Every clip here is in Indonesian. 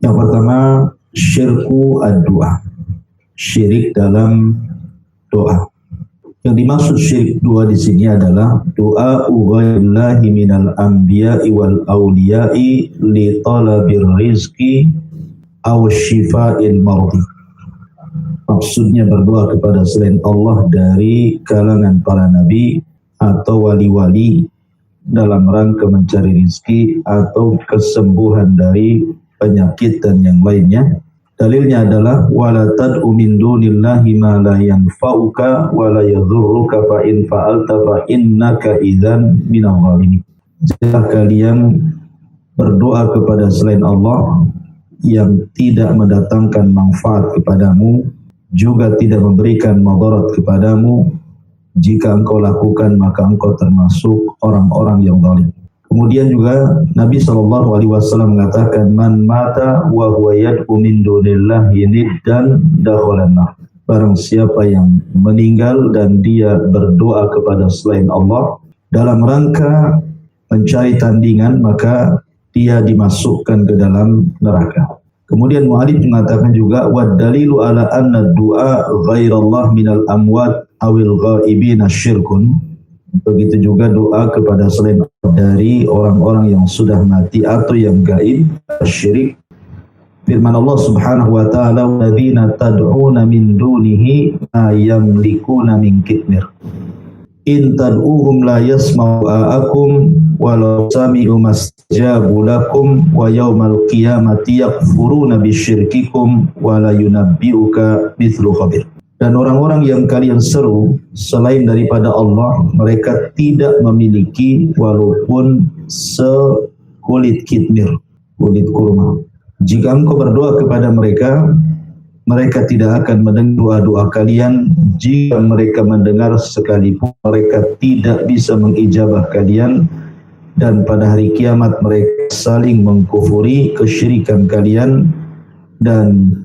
Yang pertama, syirku ad-du'a, syirik dalam doa. Yang dimaksud syirik doa di sini adalah doa ghaiриllahi minal anbiya'i wal awliya'i li talabir rizqi aw syifa'il mardi. Maksudnya berdoa kepada selain Allah dari kalangan para nabi atau wali-wali dalam rangka mencari rizki atau kesembuhan dari penyakit dan yang lainnya. Dalilnya adalah wala tad'u min dunillahi ma la yanfa'uka wa la yadhurruka fa in fa'alta fa innaka idzan minal zalimin. Jika kalian berdoa kepada selain Allah yang tidak mendatangkan manfaat kepadamu, juga tidak memberikan madarat kepadamu, jika engkau lakukan maka engkau termasuk orang-orang yang zalim. Kemudian juga Nabi SAW mengatakan man mata wa huwa yad'u min dunillahi niddan dakhalan nar. Barang siapa yang meninggal dan dia berdoa kepada selain Allah dalam rangka mencari tandingan, maka dia dimasukkan ke dalam neraka. Kemudian mu'alif mengatakan juga wad dalilu ala anna du'a ghairallah minal amwat awil ghaibina syirkun. Begitu juga doa kepada selain dari orang-orang yang sudah mati atau yang gaib, syirik. Firman Allah Subhanahu wa taala, "Walladzina tad'una min dunihi ma yamlikuna min qitmir. In tad'uhum la yasma'u a'akum walau sami'u mastajabu lakum wa yawmal qiyamati yakfuruna bisyirkikum wa la yunabbi'uka mithlu khabir." Dan orang-orang yang kalian seru selain daripada Allah, mereka tidak memiliki walaupun sekulit kitmir, kulit kurma. Jika engkau berdoa kepada mereka, mereka tidak akan mendengar doa-doa kalian. Jika mereka mendengar sekalipun, mereka tidak bisa mengijabah kalian. Dan pada hari kiamat mereka saling mengkufuri kesyirikan kalian, dan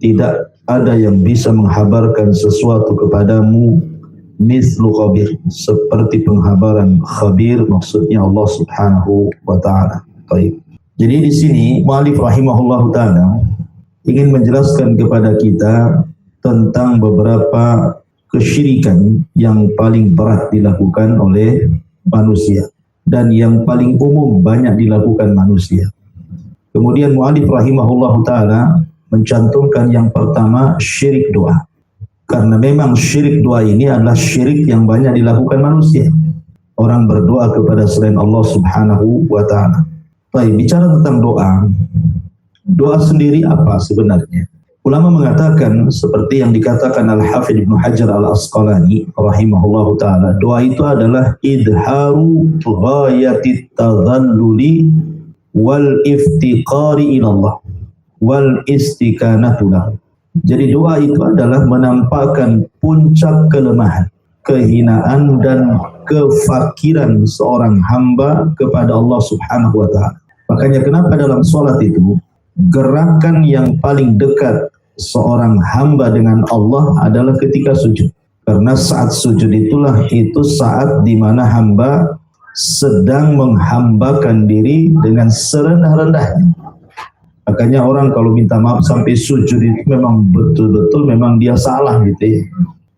tidak ada yang bisa menghabarkan sesuatu kepadamu mithlu khabir, seperti penghabaran khabir, maksudnya Allah Subhanahu wa taala. Baik. Jadi di sini mu'allif rahimahullahu taala ingin menjelaskan kepada kita tentang beberapa kesyirikan yang paling berat dilakukan oleh manusia dan yang paling umum banyak dilakukan manusia. Kemudian mu'allif rahimahullahu taala mencantumkan yang pertama syirik doa. Karena memang syirik doa ini adalah syirik yang banyak dilakukan manusia. Orang berdoa kepada selain Allah Subhanahu wa taala. Baik, bicara tentang doa. Doa sendiri apa sebenarnya? Ulama mengatakan seperti yang dikatakan Al-Hafidz Ibnu Hajar Al-Asqalani rahimahullahu taala, doa itu adalah idharu ghayatit tadhalluli wal iftiqari ila Allah wal istiqanatu lahu. Jadi doa itu adalah menampakkan puncak kelemahan, kehinaan dan kefakiran seorang hamba kepada Allah Subhanahu wa taala. Makanya kenapa dalam salat itu gerakan yang paling dekat seorang hamba dengan Allah adalah ketika sujud. Karena saat sujud itu saat di mana hamba sedang menghambakan diri dengan serendah-rendahnya. Makanya orang kalau minta maaf sampai sujud itu memang betul-betul memang dia salah gitu ya.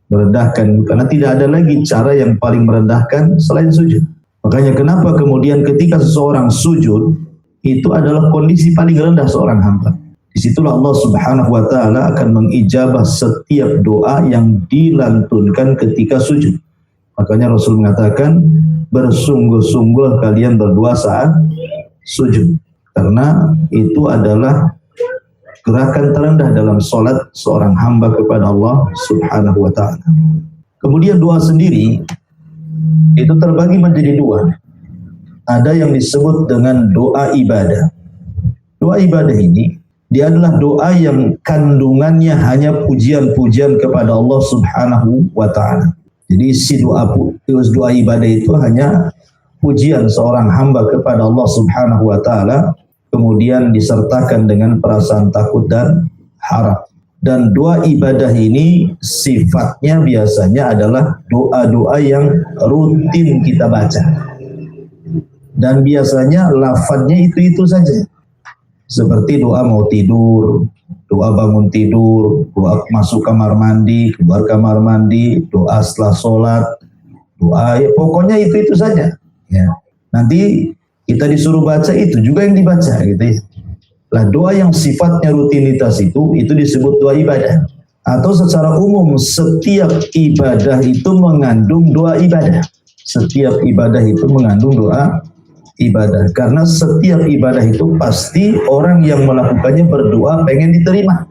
Merendahkan, karena tidak ada lagi cara yang paling merendahkan selain sujud. Makanya kenapa kemudian ketika seseorang sujud itu adalah kondisi paling rendah seorang hamba. Disitulah Allah Subhanahu wa taala akan mengijabah setiap doa yang dilantunkan ketika sujud. Makanya Rasul mengatakan bersungguh-sungguh kalian berdoa saat sujud. Karena itu adalah gerakan terendah dalam sholat seorang hamba kepada Allah Subhanahu wa ta'ala. Kemudian doa sendiri itu terbagi menjadi dua. Ada yang disebut dengan doa ibadah. Doa ibadah ini dia adalah doa yang kandungannya hanya pujian-pujian kepada Allah Subhanahu wa ta'ala. Jadi isi doa ibadah itu hanya pujian seorang hamba kepada Allah Subhanahu wa ta'ala, kemudian disertakan dengan perasaan takut dan harap. Dan doa ibadah ini sifatnya biasanya adalah doa-doa yang rutin kita baca. Dan biasanya lafadznya itu-itu saja. Seperti doa mau tidur, doa bangun tidur, doa masuk kamar mandi, keluar kamar mandi, doa setelah sholat, doa ya pokoknya itu-itu saja. Ya. Nanti kita disuruh baca itu juga yang dibaca gitu ya. Lah doa yang sifatnya rutinitas itu disebut doa ibadah. Atau secara umum setiap ibadah itu mengandung doa ibadah. Setiap ibadah itu mengandung doa ibadah. Karena setiap ibadah itu pasti orang yang melakukannya berdoa pengen diterima.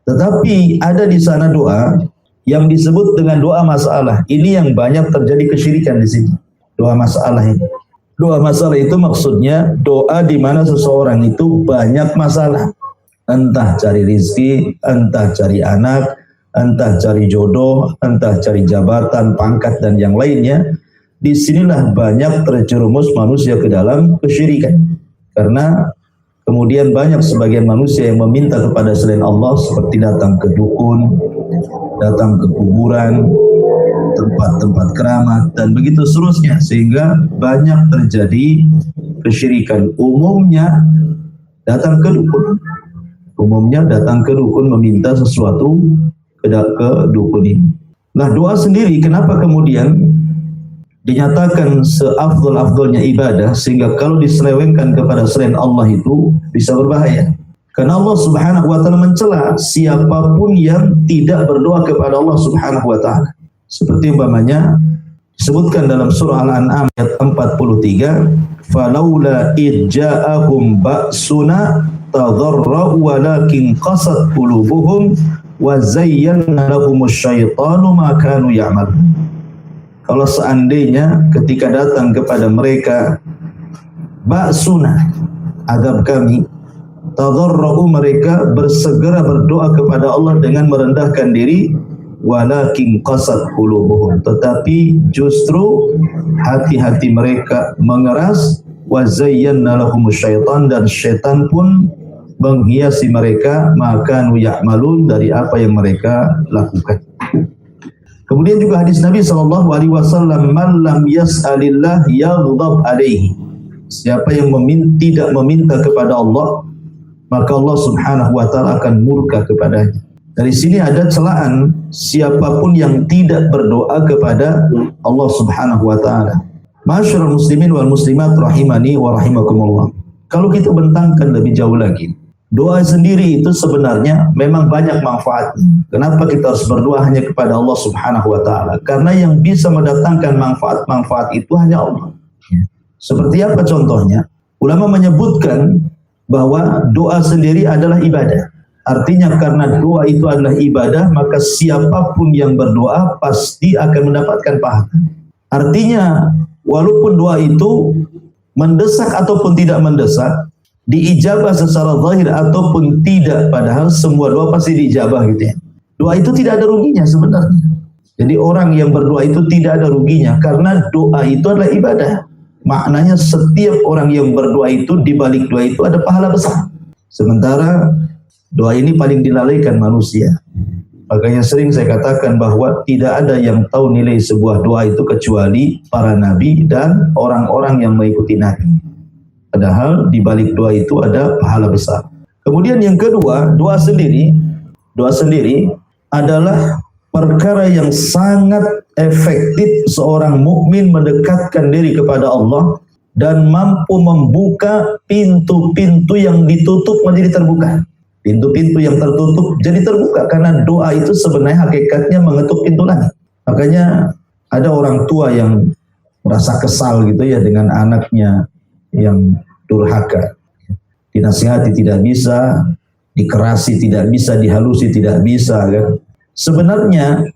Tetapi ada di sana doa yang disebut dengan doa masalah. Ini yang banyak terjadi kesyirikan di sini. Doa masalah ini. Doa masalah itu maksudnya doa di mana seseorang itu banyak masalah. Entah cari rizki, entah cari anak, entah cari jodoh, entah cari jabatan, pangkat, dan yang lainnya. Disinilah banyak terjerumus manusia ke dalam kesyirikan. Karena kemudian banyak sebagian manusia yang meminta kepada selain Allah seperti datang ke dukun, datang ke kuburan, tempat-tempat keramat, dan begitu seterusnya. Sehingga banyak terjadi kesyirikan. Umumnya datang ke dukun. Umumnya datang ke dukun meminta sesuatu ke dukun ini. Nah doa sendiri kenapa kemudian dinyatakan seafdol-afdolnya ibadah sehingga kalau diselewengkan kepada selain Allah itu bisa berbahaya. Karena Allah Subhanahu wa taala mencela siapapun yang tidak berdoa kepada Allah Subhanahu wa taala. Seperti umpamanya disebutkan dalam surah Al-An'am ayat 43, "Falaula idja'ahum ba'suna tadarra'u walakin qasat qulubuhum wa zayyana lahumusy syaitanu ma kanu ya'malun." Kalau seandainya ketika datang kepada mereka ba'suna, azab kami, tadarra'u, mereka bersegera berdoa kepada Allah dengan merendahkan diri, walakin qasat qulubuhum, tetapi justru hati-hati mereka mengeras, wa zayyana lahumusy syaitan, dan syaitan pun menghiasi mereka, maka ya'malun, dari apa yang mereka lakukan. Kemudian juga hadis Nabi SAW, "Man lam yas'alillah yaghdab alaihi." Siapa yang tidak meminta kepada Allah, maka Allah Subhanahu wa taala akan murka kepadanya. Dari sini ada celaan siapapun yang tidak berdoa kepada Allah Subhanahu wa taala. Masyarul muslimin wal muslimat rahimani wa rahimakumullah. Kalau kita bentangkan lebih jauh lagi, doa sendiri itu sebenarnya memang banyak manfaatnya. Kenapa kita harus berdoa hanya kepada Allah Subhanahu wa taala? Karena yang bisa mendatangkan manfaat-manfaat itu hanya Allah. Seperti apa contohnya? Ulama menyebutkan bahwa doa sendiri adalah ibadah. Artinya karena doa itu adalah ibadah, maka siapapun yang berdoa pasti akan mendapatkan pahala. Artinya walaupun doa itu mendesak ataupun tidak mendesak, diijabah secara zahir ataupun tidak, padahal semua doa pasti diijabah gitu ya. Doa itu tidak ada ruginya sebenarnya. Jadi orang yang berdoa itu tidak ada ruginya karena doa itu adalah ibadah. Maknanya setiap orang yang berdoa itu, di balik doa itu ada pahala besar. Sementara doa ini paling dilalaikan manusia. Makanya sering saya katakan bahwa tidak ada yang tahu nilai sebuah doa itu kecuali para nabi dan orang-orang yang mengikuti nabi. Padahal di balik doa itu ada pahala besar. Kemudian yang kedua, doa sendiri adalah perkara yang sangat efektif seorang mukmin mendekatkan diri kepada Allah dan mampu membuka pintu-pintu yang ditutup menjadi terbuka. Pintu-pintu yang tertutup jadi terbuka karena doa itu sebenarnya hakikatnya mengetuk pintu langit. Makanya ada orang tua yang merasa kesal gitu ya dengan anaknya yang durhaka. Dinasihati tidak bisa, dikerasi tidak bisa, dihalusi tidak bisa kan. Sebenarnya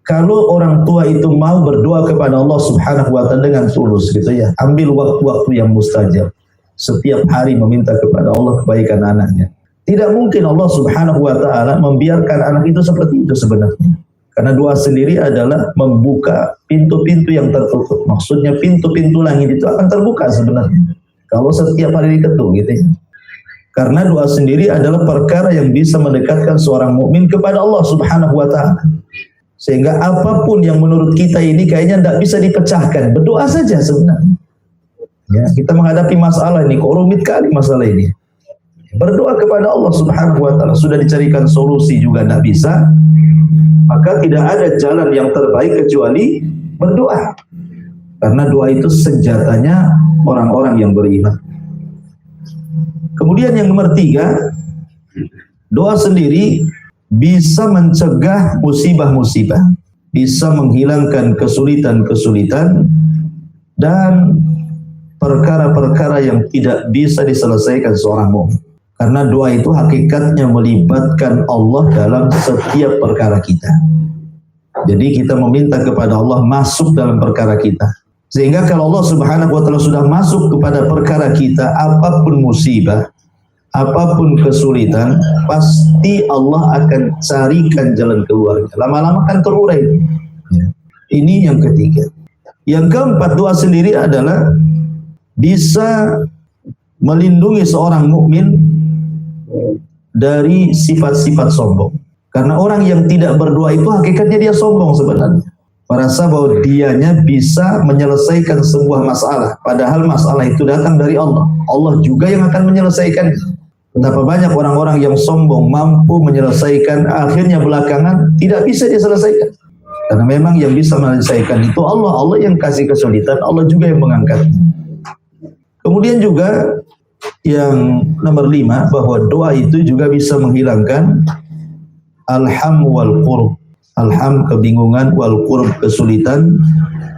kalau orang tua itu mau berdoa kepada Allah Subhanahu wa taala dengan tulus gitu ya, ambil waktu-waktu yang mustajab. Setiap hari meminta kepada Allah kebaikan anaknya. Tidak mungkin Allah Subhanahu wa taala membiarkan anak itu seperti itu sebenarnya. Karena doa sendiri adalah membuka pintu-pintu yang tertutup. Maksudnya pintu-pintu langit itu akan terbuka sebenarnya. Kalau setiap hari diketuk gitu ya. Karena doa sendiri adalah perkara yang bisa mendekatkan seorang mukmin kepada Allah Subhanahu wa taala. Sehingga apapun yang menurut kita ini kayaknya tidak bisa dipecahkan, berdoa saja sebenarnya. Ya, kita menghadapi masalah ini, kok rumit kali masalah ini. Berdoa kepada Allah Subhanahu wa taala, sudah dicarikan solusi juga tidak bisa, maka tidak ada jalan yang terbaik kecuali berdoa. Karena doa itu senjatanya orang-orang yang beriman. Kemudian yang nomor 3, doa sendiri bisa mencegah musibah-musibah, bisa menghilangkan kesulitan-kesulitan dan perkara-perkara yang tidak bisa diselesaikan seorang mukmin. Karena doa itu hakikatnya melibatkan Allah dalam setiap perkara kita. Jadi kita meminta kepada Allah masuk dalam perkara kita. Sehingga kalau Allah Subhanahu wa taala sudah masuk kepada perkara kita, apapun musibah, apapun kesulitan, pasti Allah akan carikan jalan keluarnya. Lama-lama kan terurai. Ya. Ini yang ketiga. Yang keempat, doa sendiri adalah bisa melindungi seorang mukmin dari sifat-sifat sombong. Karena orang yang tidak berdoa itu hakikatnya dia sombong sebenarnya. Merasa bahwa dianya bisa menyelesaikan sebuah masalah, padahal masalah itu datang dari Allah. Allah juga yang akan menyelesaikan. Betapa banyak orang-orang yang sombong mampu menyelesaikan, akhirnya belakangan tidak bisa diselesaikan. Karena memang yang bisa menyelesaikan itu Allah. Allah yang kasih kesulitan, Allah juga yang mengangkat. Kemudian juga yang nomor 5, bahwa doa itu juga bisa menghilangkan alham wal qurb. Alham, kebingungan, wal qurb, kesulitan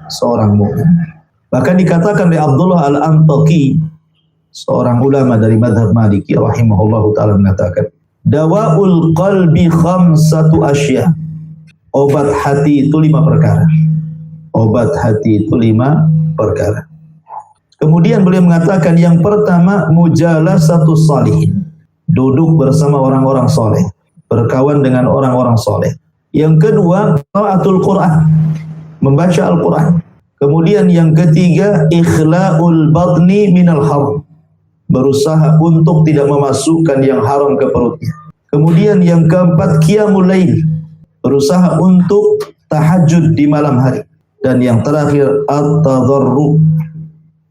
seorang mukmin. Bahkan dikatakan oleh Abdullah Al-Antaqi, seorang ulama dari mazhab Maliki rahimahullahu taala, mengatakan, dawaul qalbi khamsatu asya. Obat hati itu 5 perkara. Obat hati itu 5 perkara. Kemudian beliau mengatakan yang pertama, mujalasatu salihin. Duduk bersama orang-orang soleh, berkawan dengan orang-orang soleh. Yang kedua, qiraatul Quran, membaca Al-Quran. Kemudian yang ketiga, ikhla'ul batni minal haram, berusaha untuk tidak memasukkan yang haram ke perutnya. Kemudian yang keempat, qiyamul lail, berusaha untuk tahajud di malam hari. Dan yang terakhir, at-tadarru,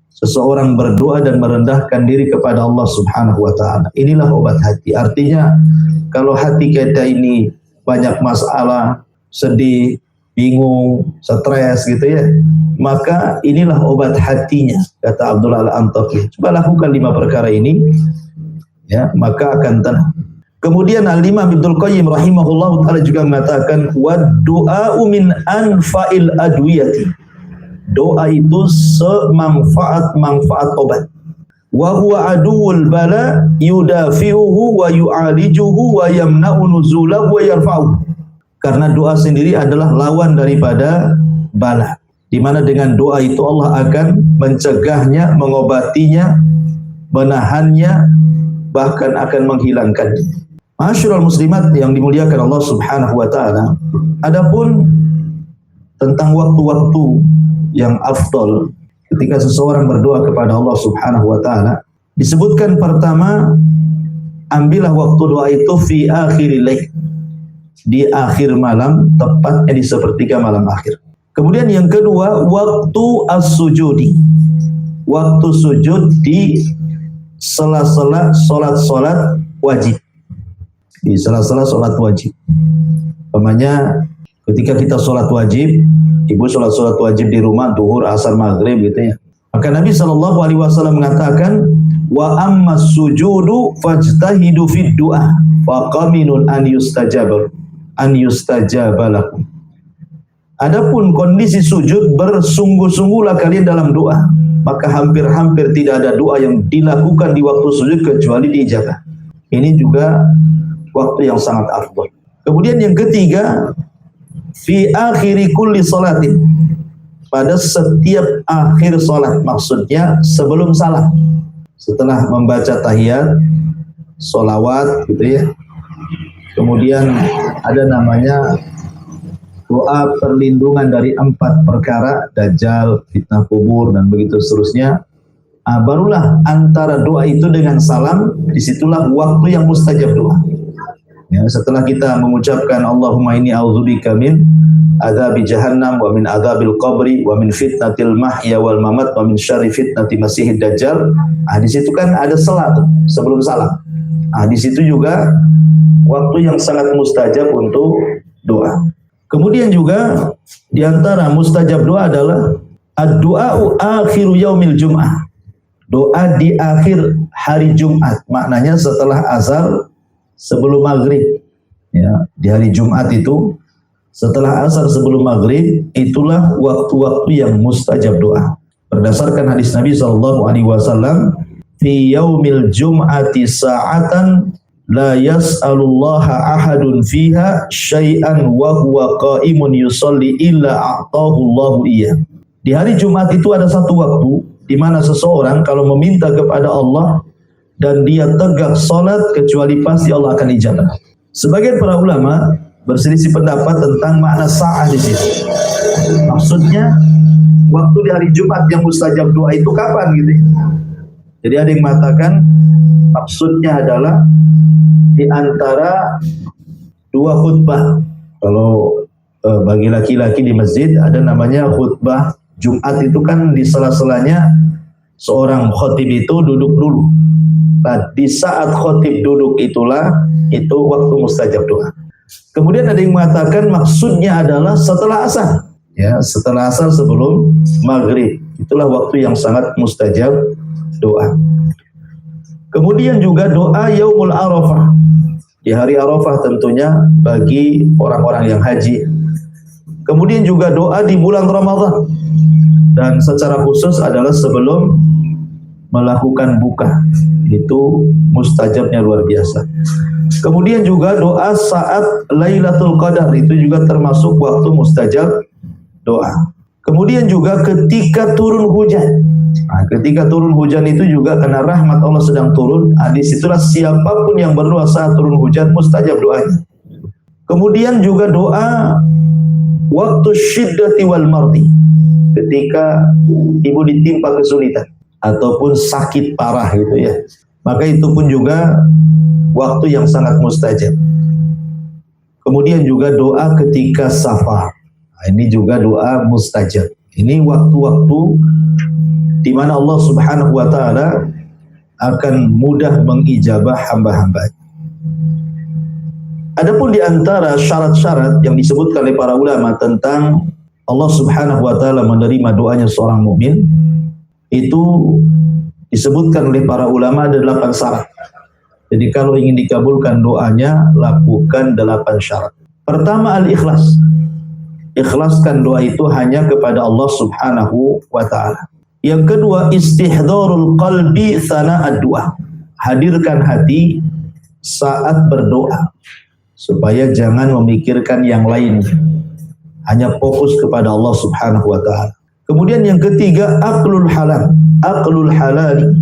seseorang berdoa dan merendahkan diri kepada Allah Subhanahu wa taala. Inilah obat hati. Artinya kalau hati kita ini banyak masalah, sedih, bingung, stres gitu ya, maka inilah obat hatinya, kata Abdullah Al-Antaqi. Coba lakukan 5 perkara ini, ya, maka akan tenang. Kemudian Al-Imam Ibnul Qayyim rahimahullahu taala juga mengatakan, wad du'a'u min anfa'il adwiyati. Doa itu semanfaat-manfaat obat. Wa huwa aduwwul bala yudafi'uhu wa yu'alijuhu wa yamna'u nuzulahu wa yarfa'uhu. Karena doa sendiri adalah lawan daripada bala, di mana dengan doa itu Allah akan mencegahnya, mengobatinya, menahannya, bahkan akan menghilangkannya. Ma'asyiral muslimat yang dimuliakan Allah Subhanahu wa taala, adapun tentang waktu-waktu yang afdal ketika seseorang berdoa kepada Allah Subhanahu wa taala, disebutkan pertama, ambillah waktu doa itu fi akhiril lail, di akhir malam, tepatnya di sepertiga malam akhir. Kemudian yang kedua, waktu as-sujudi, waktu sujud di sela-sela salat-salat wajib, di sela-sela salat wajib. Umpamanya ketika kita salat wajib, ibu sholat wajib di rumah, duhur, asar, maghrib gitu ya. Maka Nabi SAW mengatakan, wa amma sujudu fajtahidu fid du'a faqaminun an yustajabalakum. Adapun kondisi sujud, bersungguh-sungguhlah kalian dalam doa, maka hampir-hampir tidak ada doa yang dilakukan di waktu sujud kecuali diijabah. Ini juga waktu yang sangat afdal. Kemudian yang ketiga, fi akhiri kulli salatin, pada setiap akhir salat, maksudnya sebelum salam, setelah membaca tahiyat, sholawat gitu ya. Kemudian ada namanya doa perlindungan dari 4 perkara, dajjal, fitnah kubur, dan begitu seterusnya. Barulah antara doa itu dengan salam, disitulah waktu yang mustajab doa. Ya, setelah kita mengucapkan Allahumma inni a'udzubika min adzabi jahannam wa min adzabil qabri wa min fitnatil mahya wal mamat wa min syarri fitnati masihid dajjal. Di situ kan ada salat sebelum salam. Di situ juga waktu yang sangat mustajab untuk doa. Kemudian juga di antara mustajab doa adalah ad-du'a'u akhiru yaumil jum'ah. Doa di akhir hari Jumat, maknanya setelah azhar sebelum maghrib. Ya, di hari Jumat itu setelah asar sebelum maghrib, itulah waktu-waktu yang mustajab doa. Berdasarkan hadis Nabi SAW, fi yaumil jum'ati sa'atan la yas'alullaha ahadun fiha syai'an wa huwa qa'imun yusalli illa a'tahu Allahu iya. Di hari Jumat itu ada satu waktu di mana seseorang kalau meminta kepada Allah dan dia tegak salat, kecuali pasti Allah akan ijabah. Sebagian para ulama berselisih pendapat tentang makna sa'ah di situ. Maksudnya waktu di hari Jumat yang mustajab doa itu kapan gitu. Jadi ada yang mengatakan maksudnya adalah di antara dua khutbah. Kalau bagi laki-laki di masjid ada namanya khutbah Jumat, itu kan di sela-selanya seorang khotib itu duduk dulu. Nah, di saat khotib duduk itulah itu waktu mustajab doa. Kemudian ada yang mengatakan maksudnya adalah setelah asar. Ya, setelah asar sebelum maghrib. Itulah waktu yang sangat mustajab doa. Kemudian juga doa Yaumul Arafah. Di hari Arafah tentunya bagi orang-orang yang haji. Kemudian juga doa di bulan Ramadan. Dan secara khusus adalah sebelum melakukan buka. Itu mustajabnya luar biasa. Kemudian juga doa saat Lailatul Qadar, itu juga termasuk waktu mustajab doa. Kemudian juga ketika turun hujan. Ketika turun hujan itu juga karena rahmat Allah sedang turun. Disitulah siapapun yang berdoa saat turun hujan mustajab doanya. Kemudian juga doa waktu syiddati wal mardi, ketika ibu ditimpa kesulitan ataupun sakit parah gitu ya. Maka itu pun juga waktu yang sangat mustajab. Kemudian juga doa ketika safar. Ini juga doa mustajab. Ini waktu-waktu di mana Allah Subhanahu wa taala akan mudah mengijabah hamba-hamba. Adapun di antara syarat-syarat yang disebutkan oleh para ulama tentang Allah Subhanahu wa taala menerima doanya seorang mukmin, itu disebutkan oleh para ulama ada 8 syarat. Jadi kalau ingin dikabulkan doanya, lakukan 8 syarat. Pertama, al-ikhlas. Ikhlaskan doa itu hanya kepada Allah Subhanahu wa taala. Yang kedua, istihdharul qalbi sana'ad doa. Hadirkan hati saat berdoa, supaya jangan memikirkan yang lain, hanya fokus kepada Allah Subhanahu wa taala. Kemudian yang ketiga, aqlul halal. Aqlul halali,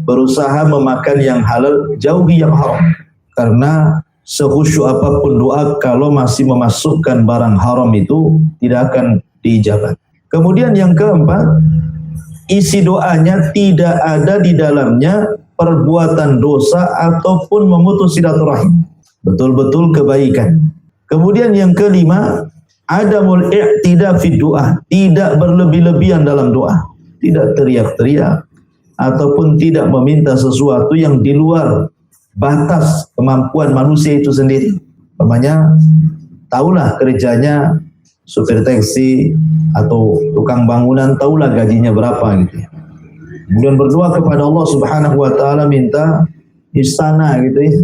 berusaha memakan yang halal, jauhi yang haram. Karena sekhusyuk apapun doa, kalau masih memasukkan barang haram itu tidak akan diijabah. Kemudian yang keempat, isi doanya tidak ada di dalamnya perbuatan dosa ataupun memutus silaturahim. Betul-betul kebaikan. Kemudian yang kelima, adamul i'tida fi doa, tidak berlebih-lebihan dalam doa, tidak teriak-teriak ataupun tidak meminta sesuatu yang di luar batas kemampuan manusia itu sendiri. Umpamanya, tahulah kerjanya supir taksi atau tukang bangunan, tahulah gajinya berapa gitu ya. Kemudian berdoa kepada Allah Subhanahu wa taala minta istana gitu ya.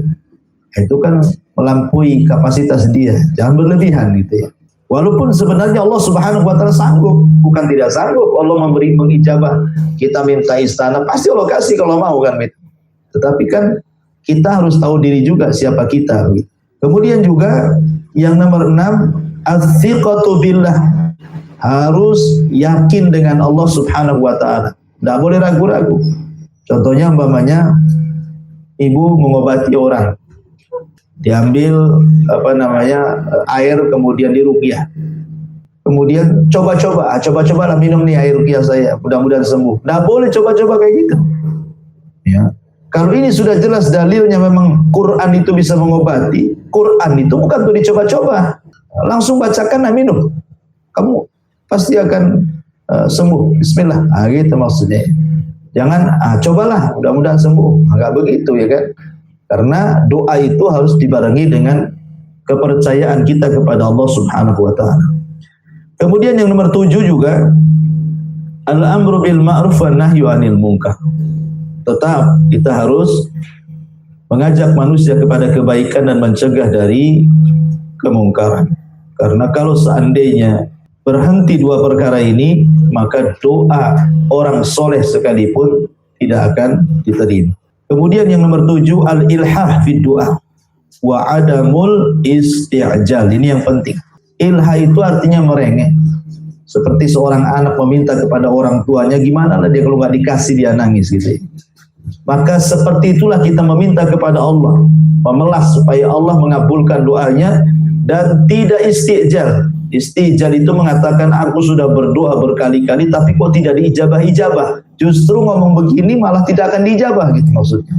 Itu kan melampaui kapasitas dia, jangan berlebihan gitu ya. Walaupun sebenarnya Allah Subhanahu wa taala sanggup, bukan tidak sanggup. Allah mengijabah kita minta istana, pasti Allah kasih kalau mau kan. Tetapi kan kita harus tahu diri juga siapa kita. Kemudian juga yang nomor 6, al-thiqatu billah. Harus yakin dengan Allah Subhanahu wa taala. Tidak boleh ragu-ragu. Contohnya umpamanya ibu mengobati orang, diambil air kemudian diruqyah. kemudian coba-cobalah minum nih air ruqyah saya, mudah-mudahan sembuh. Nggak boleh coba-coba kayak gitu. Ya. Kalau ini sudah jelas dalilnya memang Quran itu bisa mengobati, Quran itu bukan untuk dicoba-coba. Langsung bacakan dan minum. Kamu pasti akan sembuh. Bismillah. Gitu maksudnya. Jangan cobalah, mudah-mudahan sembuh. Enggak begitu ya kan? Karena doa itu harus dibarengi dengan kepercayaan kita kepada Allah Subhanahu wa taala. Kemudian yang nomor 7 juga al-amru bil ma'ruf wan nahyu 'anil munkar. Tetap kita harus mengajak manusia kepada kebaikan dan mencegah dari kemungkaran. Karena kalau seandainya berhenti dua perkara ini, maka doa orang soleh sekalipun tidak akan diterima. Kemudian yang nomor 7 al-ilhah fid du'a wa adamul isti'jal. Ini yang penting. Ilhah itu artinya merengek. Seperti seorang anak meminta kepada orang tuanya, gimana lah dia kalau nggak dikasih dia nangis gitu. Maka seperti itulah kita meminta kepada Allah, memelas supaya Allah mengabulkan doanya dan tidak istijal. Istijal itu mengatakan aku sudah berdoa berkali-kali tapi kok tidak diijabah-ijabah. Justru ngomong begini malah tidak akan diijabah gitu maksudnya.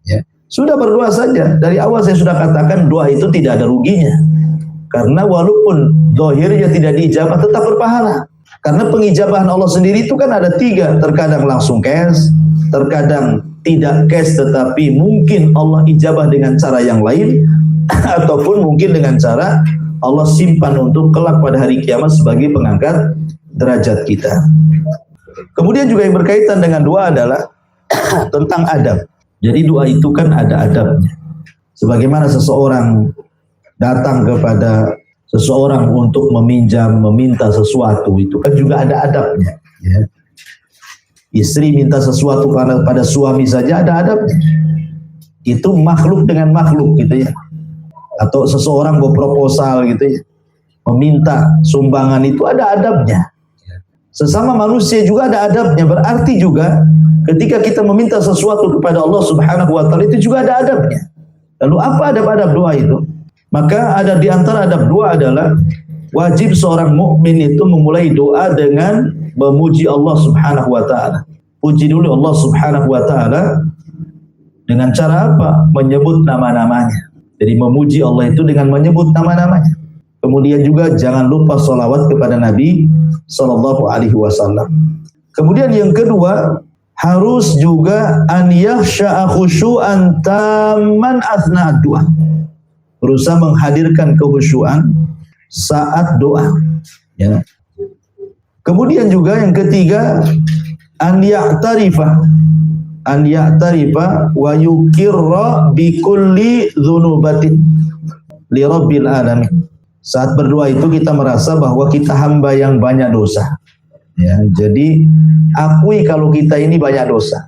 Ya. Sudah berdoa saja. Dari awal saya sudah katakan doa itu tidak ada ruginya. Karena walaupun zahirnya tidak diijabah tetap berpahala. Karena pengijabahan Allah sendiri itu kan ada 3, terkadang langsung cash, terkadang tidak cash tetapi mungkin Allah ijabah dengan cara yang lain ataupun mungkin dengan cara Allah simpan untuk kelak pada hari kiamat sebagai pengangkat derajat kita. Kemudian juga yang berkaitan dengan doa adalah tentang adab. Jadi doa itu kan ada adabnya. Sebagaimana seseorang datang kepada seseorang untuk meminta sesuatu, itu kan juga ada adabnya. Ya. Istri minta sesuatu karena pada suami saja ada adabnya. Itu makhluk dengan makhluk gitu ya. Atau seseorang berproposal gitu ya. Meminta sumbangan itu ada adabnya. Sesama manusia juga ada adabnya. Berarti juga ketika kita meminta sesuatu kepada Allah Subhanahu wa taala itu juga ada adabnya. Lalu apa adab-adab doa itu? Maka ada di antara adab doa adalah wajib seorang mukmin itu memulai doa dengan memuji Allah Subhanahu wa taala. Puji dulu Allah Subhanahu wa taala dengan cara apa? Menyebut nama-namanya. Jadi memuji Allah itu dengan menyebut nama-namanya. Kemudian juga jangan lupa salawat kepada Nabi sallallahu alaihi wasallam. Kemudian yang kedua, harus juga an yakhsha'a khusyu'an tamman athna doa. Berusaha menghadirkan kehusyuan saat doa. Ya. Kemudian juga yang ketiga, an ya'tarifa wa yukirra bi kulli dzunubatin li rabbil alamin. Saat berdoa itu kita merasa bahwa kita hamba yang banyak dosa. Ya, jadi akui kalau kita ini banyak dosa.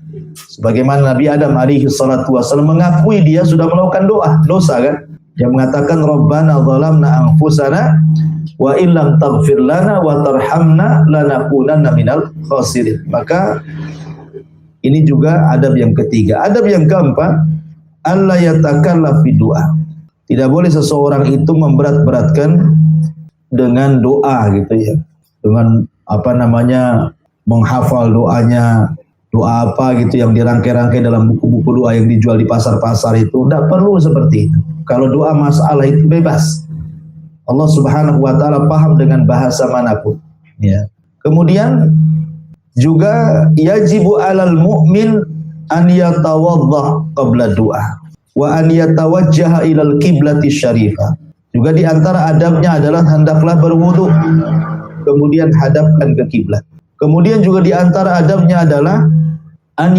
Sebagaimana Nabi Adam alaihi salatu wasallam mengakui dia sudah melakukan dosa kan? Yang mengatakan Rabbana zalamna anfusana wa illam taghfir lana wa tarhamna lanakunanna minal khasirin. Maka ini juga adab yang ketiga. Adab yang keempat, alla yatakallaf fi du'a. Tidak boleh seseorang itu memberat-beratkan dengan doa gitu ya. Dengan menghafal doanya, doa apa gitu yang dirangkai-rangkai dalam buku-buku doa yang dijual di pasar-pasar itu. Tidak perlu seperti itu. Kalau doa masalah itu bebas. Allah Subhanahu wa taala paham dengan bahasa manapun. Ya. Kemudian juga yajibu 'alal mu'min an yatawadda qabla du'a wa an yatawajjaha ilal qiblati syarifah. Juga di antara adabnya adalah hendaklah berwudu kemudian hadapkan ke kiblat. Kemudian juga di antara adabnya adalah an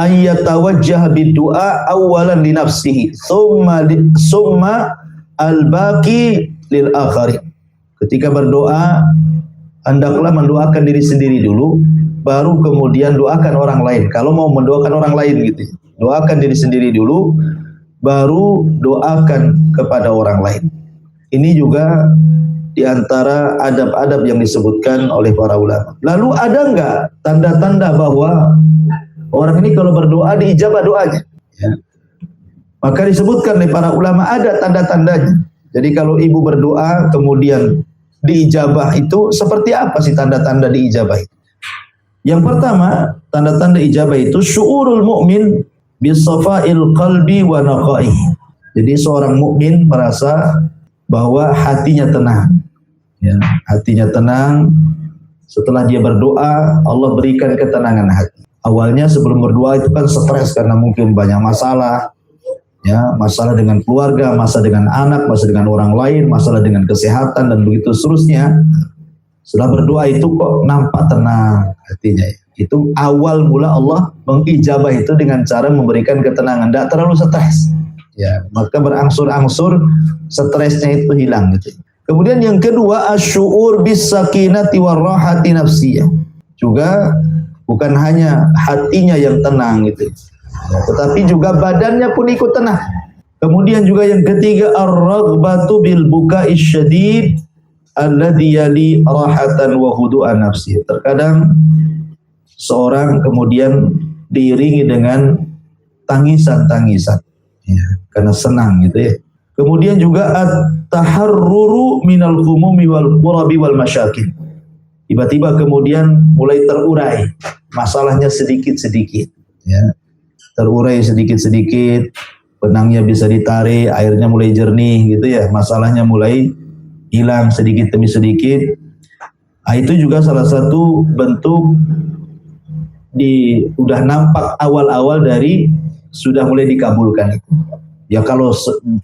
yatawajjah bid-du'a awalan li nafsihi summa al-baqi lil akharin. Ketika berdoa hendaklah mendoakan diri sendiri dulu, baru kemudian doakan orang lain. Kalau mau mendoakan orang lain gitu, doakan diri sendiri dulu, baru doakan kepada orang lain. Ini juga di antara adab-adab yang disebutkan oleh para ulama. Lalu ada enggak tanda-tanda bahwa orang ini kalau berdoa diijabah doanya? Ya. Maka disebutkan oleh para ulama ada tanda-tandanya. Jadi kalau ibu berdoa kemudian diijabah itu seperti apa sih tanda-tanda diijabah itu? Yang pertama, tanda-tanda ijabah itu syu'urul mu'min bisafa'il qalbi wa naqa'i. Jadi seorang mukmin merasa bahwa hatinya tenang. Ya, hatinya tenang. Setelah dia berdoa, Allah berikan ketenangan hati. Awalnya sebelum berdoa itu kan stres karena mungkin banyak masalah. Ya, masalah dengan keluarga, masalah dengan anak, masalah dengan orang lain, masalah dengan kesehatan dan begitu seterusnya. Setelah berdoa itu kok nampak tenang hatinya. Itu awal mula Allah mengijabah itu dengan cara memberikan ketenangan, tidak terlalu stres. Ya, maka berangsur-angsur stresnya itu hilang gitu. Kemudian yang kedua, asy'ur bis sakinati war rahati nafsiyah. Juga bukan hanya hatinya yang tenang gitu, tetapi juga badannya pun ikut tenang. Kemudian juga yang ketiga, ar-raghbatu bil buka'i syadid alladhi yali rahatan wa hudu'an nafsi. Terkadang seorang kemudian diiringi dengan tangisan-tangisan, ya, karena senang gitu ya. Kemudian juga at-taharruru minal humumi wal qurabi wal masyakil. Tiba-tiba kemudian mulai terurai masalahnya sedikit-sedikit, ya. Terurai sedikit-sedikit, benangnya bisa ditarik, airnya mulai jernih gitu ya. Masalahnya mulai hilang sedikit demi sedikit. Nah, itu juga salah satu bentuk udah nampak awal-awal dari sudah mulai dikabulkan itu. Ya kalau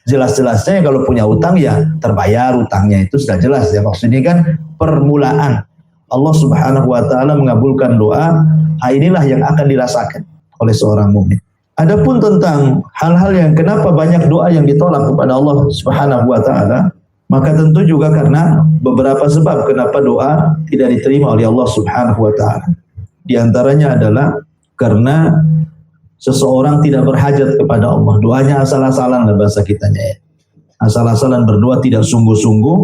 jelas-jelasnya kalau punya utang ya terbayar utangnya, itu sudah jelas ya. Maksudnya kan permulaan Allah Subhanahu wa taala mengabulkan doa, inilah yang akan dirasakan oleh seorang mukmin. Adapun tentang hal-hal yang kenapa banyak doa yang ditolak kepada Allah Subhanahu wa taala, maka tentu juga karena beberapa sebab kenapa doa tidak diterima oleh Allah Subhanahu wa taala. Di antaranya adalah karena seseorang tidak berhajat kepada Allah. Doanya asal-asalan lah bahasa kitanya ya. Asal-asalan berdoa tidak sungguh-sungguh,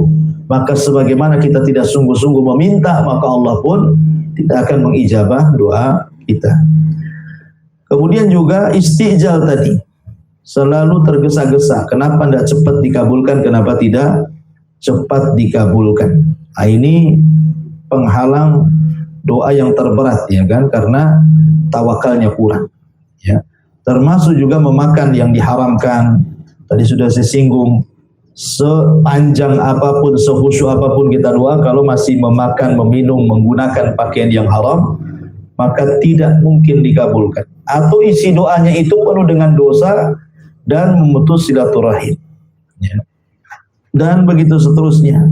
maka sebagaimana kita tidak sungguh-sungguh meminta, maka Allah pun tidak akan mengijabah doa kita. Kemudian juga istijal tadi, selalu tergesa-gesa. Kenapa tidak cepat dikabulkan? Kenapa tidak cepat dikabulkan? Nah, ini penghalang doa yang terberat ya kan, karena tawakalnya kurang. Ya, termasuk juga memakan yang diharamkan. Tadi sudah saya singgung, sepanjang apapun, sekhusyuk apapun kita doa, kalau masih memakan, meminum, menggunakan pakaian yang haram, maka tidak mungkin dikabulkan. Atau isi doanya itu penuh dengan dosa dan memutus silaturahim. Ya. Dan begitu seterusnya.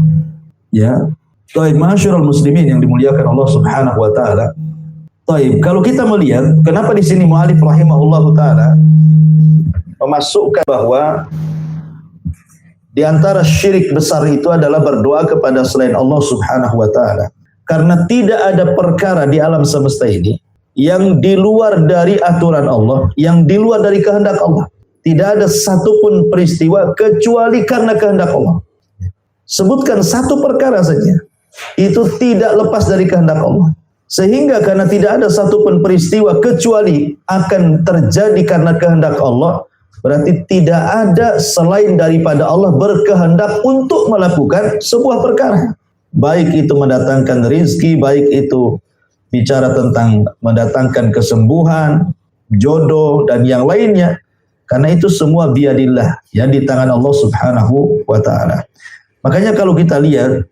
Ya. Baik, masyarul muslimin yang dimuliakan Allah Subhanahu wa taala. Baik, kalau kita melihat kenapa di sini mu'alif rahimahullahu taala memasukkan bahwa di antara syirik besar itu adalah berdoa kepada selain Allah Subhanahu wa taala. Karena tidak ada perkara di alam semesta ini yang di luar dari aturan Allah, yang di luar dari kehendak Allah. Tidak ada satupun peristiwa kecuali karena kehendak Allah. Sebutkan satu perkara saja, itu tidak lepas dari kehendak Allah. Sehingga karena tidak ada satupun peristiwa kecuali akan terjadi karena kehendak Allah, berarti tidak ada selain daripada Allah berkehendak untuk melakukan sebuah perkara. Baik itu mendatangkan rizki, baik itu bicara tentang mendatangkan kesembuhan, jodoh, dan yang lainnya. Karena itu semua biadillah, yang di tangan Allah Subhanahu wa ta'ala. Makanya kalau kita lihat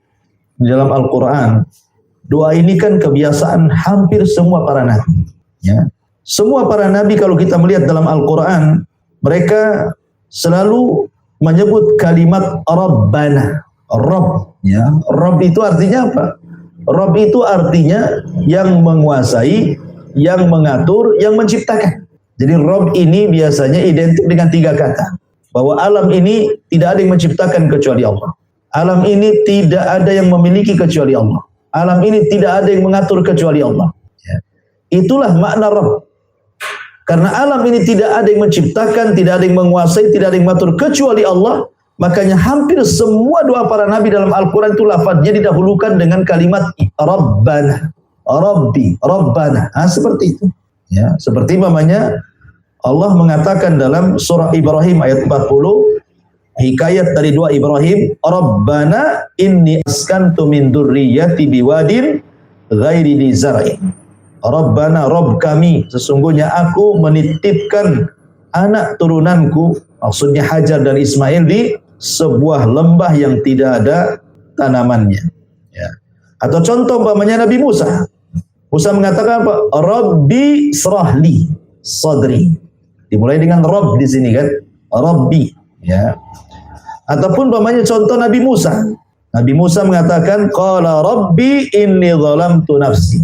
di dalam Al-Quran, doa ini kan kebiasaan hampir semua para nabi. Ya. Semua para nabi kalau kita melihat dalam Al-Quran, mereka selalu menyebut kalimat Rabbana. Rabb. Ya. Rabb itu artinya apa? Rabb itu artinya yang menguasai, yang mengatur, yang menciptakan. Jadi Rabb ini biasanya identik dengan 3 kata. Bahwa alam ini tidak ada yang menciptakan kecuali Allah. Alam ini tidak ada yang memiliki kecuali Allah. Alam ini tidak ada yang mengatur kecuali Allah. Ya. Itulah makna Rabb. Karena alam ini tidak ada yang menciptakan, tidak ada yang menguasai, tidak ada yang mengatur kecuali Allah. Makanya hampir semua doa para nabi dalam Al-Quran itu lafadznya didahulukan dengan kalimat Rabbana, Rabbi, Rabbana. Seperti itu. Ya, seperti namanya Allah mengatakan dalam surah Ibrahim ayat 40, hikayat dari doa Ibrahim, Rabbana inni askantu min dzurriyyati biwadin ghairi dzi zar'in. Rabbana, Rabb kami, sesungguhnya aku menitipkan anak turunanku, maksudnya Hajar dan Ismail, di sebuah lembah yang tidak ada tanamannya. Ya. Atau contoh umpamanya Nabi Musa. Musa mengatakan apa? Rabbi srahli sadri. Dimulai dengan Rabb di sini kan? Rabbi. Ya. Ataupun umpamanya contoh Nabi Musa. Nabi Musa mengatakan qala Rabbi inni zalamtu nafsi.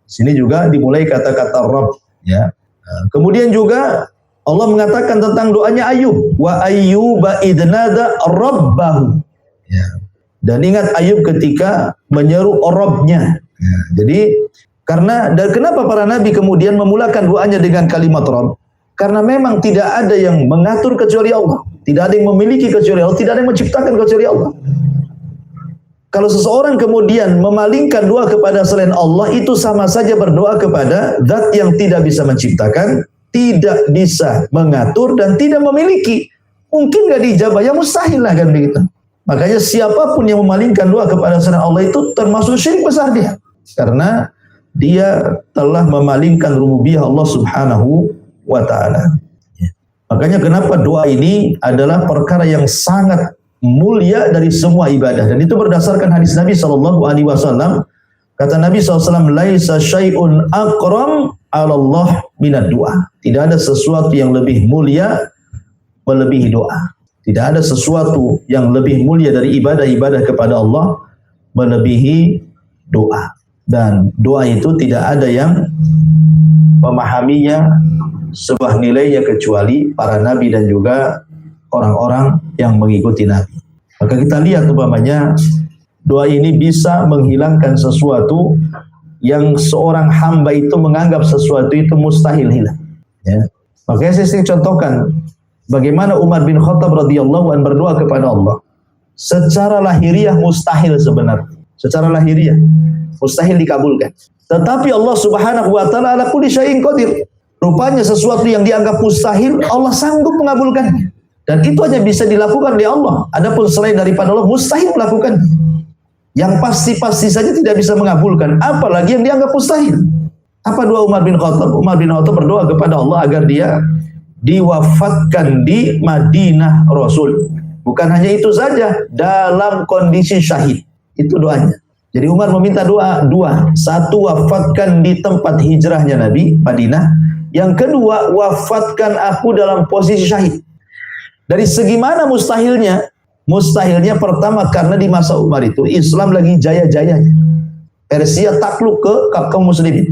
Sini juga dimulai kata-kata Rabb. Ya. Nah, kemudian juga Allah mengatakan tentang doanya Ayub, wa ayyuba idnada rabbahu. Ya. Dan ingat Ayub ketika menyeru Rabbnya. Ya. Jadi dan kenapa para nabi kemudian memulakan doanya dengan kalimat Rabb? Karena memang tidak ada yang mengatur kecuali Allah, tidak ada yang memiliki kecuali Allah, tidak ada yang menciptakan kecuali Allah. Kalau seseorang kemudian memalingkan doa kepada selain Allah, itu sama saja berdoa kepada zat yang tidak bisa menciptakan, tidak bisa mengatur, dan tidak memiliki. Mungkin gak dijabah, ya mustahil lah kan begitu. Makanya siapapun yang memalingkan doa kepada selain Allah itu termasuk syirik besar dia. Karena dia telah memalingkan rububiyah Allah Subhanahu wa ta'ala. Makanya kenapa doa ini adalah perkara yang sangat mulia dari semua ibadah, dan itu berdasarkan hadis Nabi SAW. Kata Nabi SAW, laisa syai'un akram 'ala Allah minad du'a. Tidak ada sesuatu yang lebih mulia melebihi doa. Tidak ada sesuatu yang lebih mulia dari ibadah-ibadah kepada Allah melebihi doa. Dan doa itu tidak ada yang memahaminya sebuah nilainya kecuali para nabi dan juga orang-orang yang mengikuti Nabi. Maka kita lihat umpamanya doa ini bisa menghilangkan sesuatu yang seorang hamba itu menganggap sesuatu itu mustahil hilang. Ya. Makanya saya sering contohkan bagaimana Umar bin Khattab radhiyallahu anhu berdoa kepada Allah. Secara lahiriah mustahil sebenarnya. Secara lahiriah mustahil dikabulkan. Tetapi Allah Subhanahu wa taala ala kulli syai'in qadir. Rupanya sesuatu yang dianggap mustahil Allah sanggup mengabulkannya. Dan itu hanya bisa dilakukan oleh Allah. Adapun selain daripada Allah mustahil melakukan. Yang pasti-pasti saja tidak bisa mengabulkan, apalagi yang dianggap mustahil. Apa doa Umar bin Khattab? Umar bin Khattab berdoa kepada Allah agar dia diwafatkan di Madinah Rasul. Bukan hanya itu saja, dalam kondisi syahid. Itu doanya. Jadi Umar meminta doa dua. Satu, wafatkan di tempat hijrahnya Nabi, Madinah. Yang kedua, wafatkan aku dalam posisi syahid. Dari segi mana mustahilnya? Mustahilnya pertama karena di masa Umar itu Islam lagi jaya-jayanya. Persia takluk ke kaum muslimin.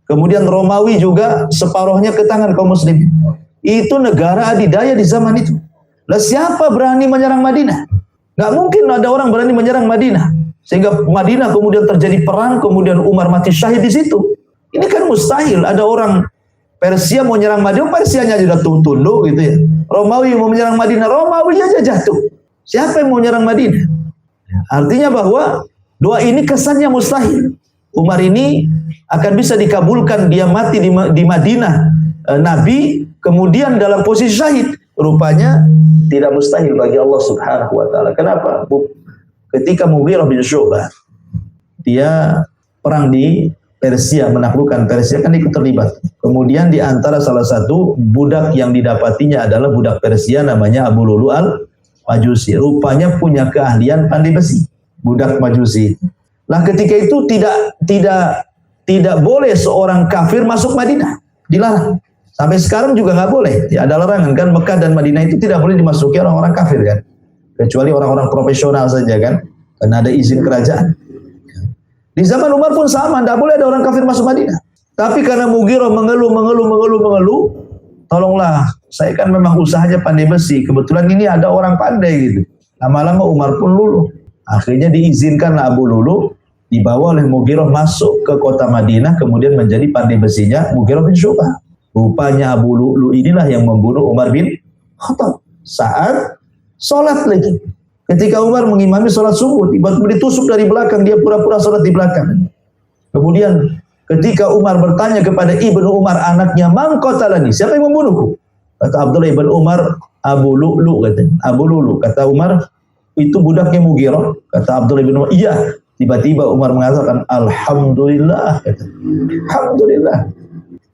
Kemudian Romawi juga separuhnya ke tangan kaum muslimin. Itu negara adidaya di zaman itu. Lah siapa berani menyerang Madinah? Gak mungkin ada orang berani menyerang Madinah. Sehingga Madinah kemudian terjadi perang, kemudian Umar mati syahid di situ. Ini kan mustahil. Ada orang Persia mau menyerang Madinah, Persianya sudah tunduk gitu ya. Romawi mau menyerang Madinah, Romawi aja jatuh. Siapa yang mau menyerang Madinah? Artinya bahwa doa ini kesannya mustahil. Umar ini akan bisa dikabulkan, dia mati di Madinah Nabi, kemudian dalam posisi syahid. Rupanya tidak mustahil bagi Allah Subhanahu wa taala. Kenapa? Ketika Mughirah bin Syu'bah dia perang di Persia, menaklukkan Persia, kan ikut terlibat. Kemudian di antara salah satu budak yang didapatinya adalah budak Persia namanya Abu Lulu al-Majusi. Rupanya punya keahlian pandai besi, budak Majusi. Lah ketika itu tidak boleh seorang kafir masuk Madinah, dilarang. Sampai sekarang juga nggak boleh. Ya, ada larangan kan, Mekah dan Madinah itu tidak boleh dimasuki orang-orang kafir kan, kecuali orang-orang profesional saja kan, karena ada izin kerajaan. Di zaman Umar pun sama, tidak boleh ada orang kafir masuk Madinah. Tapi karena Mughirah mengeluh, tolonglah, saya kan memang usahanya pandai besi, kebetulan ini ada orang pandai gitu. Lama-lama Umar pun luluh. Akhirnya diizinkanlah Abu Lulu dibawa oleh Mughirah masuk ke kota Madinah, kemudian menjadi pandai besinya Mughirah bin Syu'bah. Rupanya Abu Lulu inilah yang membunuh Umar bin Khattab saat sholat lagi. Ketika Umar mengimami sholat subuh, tiba-tiba ditusuk dari belakang, dia pura-pura sholat di belakang. Kemudian ketika Umar bertanya kepada Ibnu Umar anaknya, "Man qatalani?" Siapa yang membunuhku? Kata Abdullah ibn Umar, Abu Lu'lu katanya. Abu Lu'lu, kata Umar, itu budaknya Mughirah. Kata Abdullah bin Umar, iya. Tiba-tiba Umar mengatakan, Alhamdulillah. Kata. Alhamdulillah.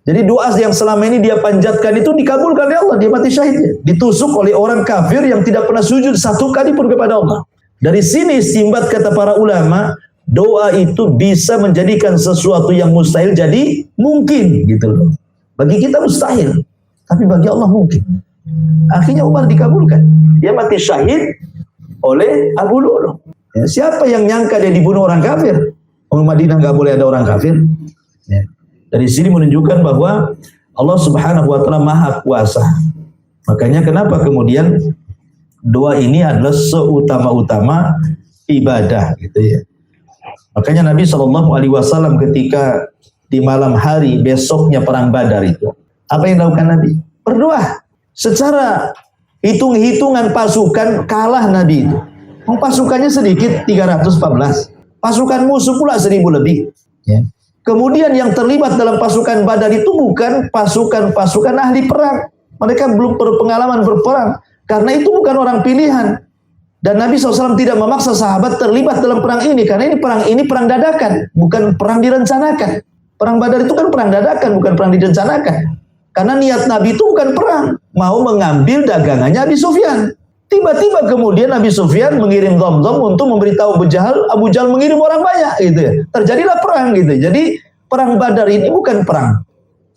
Jadi doa yang selama ini dia panjatkan itu dikabulkan oleh Allah. Dia mati syahid. Ditusuk oleh orang kafir yang tidak pernah sujud satu kali pun kepada Allah. Dari sini istimbat kata para ulama, doa itu bisa menjadikan sesuatu yang mustahil jadi mungkin gitu loh. Bagi kita mustahil, tapi bagi Allah mungkin. Akhirnya Umar dikabulkan. Dia mati syahid oleh Abu Lu'lu. Ya, siapa yang nyangka dia dibunuh orang kafir? Orang Madinah nggak boleh ada orang kafir. Ya. Dari sini menunjukkan bahwa Allah Subhanahu wa taala Maha Kuasa. Makanya kenapa kemudian doa ini adalah seutama-utama ibadah gitu ya. Makanya Nabi Shallallahu alaihi wasallam ketika di malam hari besoknya perang Badar itu, apa yang dilakukan Nabi? Berdoa. Secara hitung-hitungan pasukan kalah Nabi itu. Pasukannya sedikit 314. Pasukan musuh pula 1000 lebih. Ya. Kemudian yang terlibat dalam pasukan Badar itu bukan pasukan ahli perang. Mereka belum berpengalaman berperang. Karena itu bukan orang pilihan. Dan Nabi SAW tidak memaksa sahabat terlibat dalam perang ini. Karena ini perang dadakan. Bukan perang direncanakan. Perang Badar itu kan perang dadakan. Bukan perang direncanakan. Karena niat Nabi itu bukan perang. Mau mengambil dagangannya Abi Sufyan. Tiba-tiba kemudian Abi Sufyan mengirim Dhamdham untuk memberitahu Abu Jahal mengirim orang banyak gitu ya. Terjadilah perang gitu. Jadi perang Badar ini bukan perang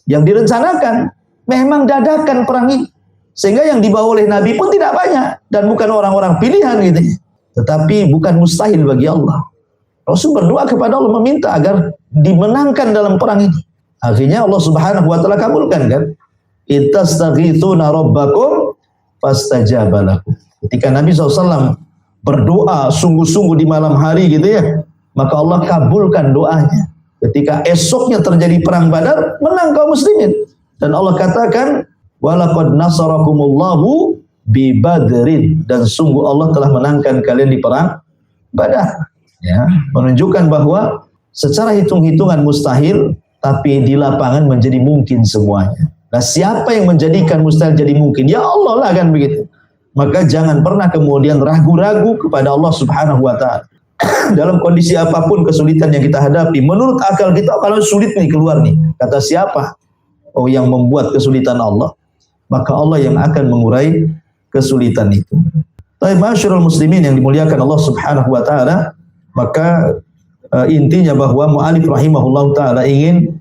yang direncanakan, memang dadakan perang ini. Sehingga yang dibawa oleh Nabi pun tidak banyak dan bukan orang-orang pilihan gitu ya. Tetapi bukan mustahil bagi Allah. Rasul berdoa kepada Allah meminta agar dimenangkan dalam perang ini. Akhirnya Allah Subhanahu wa taala kabulkan kan. Ittastaghitsuna rabbakum fastajaba lakum. Ketika Nabi SAW berdoa sungguh-sungguh di malam hari gitu ya, maka Allah kabulkan doanya. Ketika esoknya terjadi perang Badar, menang kaum muslimin. Dan Allah katakan, walaqad nasarakumullahu bi Badrin, dan sungguh Allah telah menangkan kalian di perang Badar. Ya, menunjukkan bahwa secara hitung-hitungan mustahil, tapi di lapangan menjadi mungkin semuanya. Nah, siapa yang menjadikan mustahil jadi mungkin? Ya Allah lah kan begitu. Maka jangan pernah kemudian ragu-ragu kepada Allah Subhanahu wa taala. Dalam kondisi apapun kesulitan yang kita hadapi, menurut akal kita kalau sulit nih keluar nih, kata siapa? Oh, yang membuat kesulitan Allah. Maka Allah yang akan mengurai kesulitan itu. Tapi masyarul muslimin yang dimuliakan Allah Subhanahu wa taala, maka intinya bahwa mu'alif rahimahullah taala ingin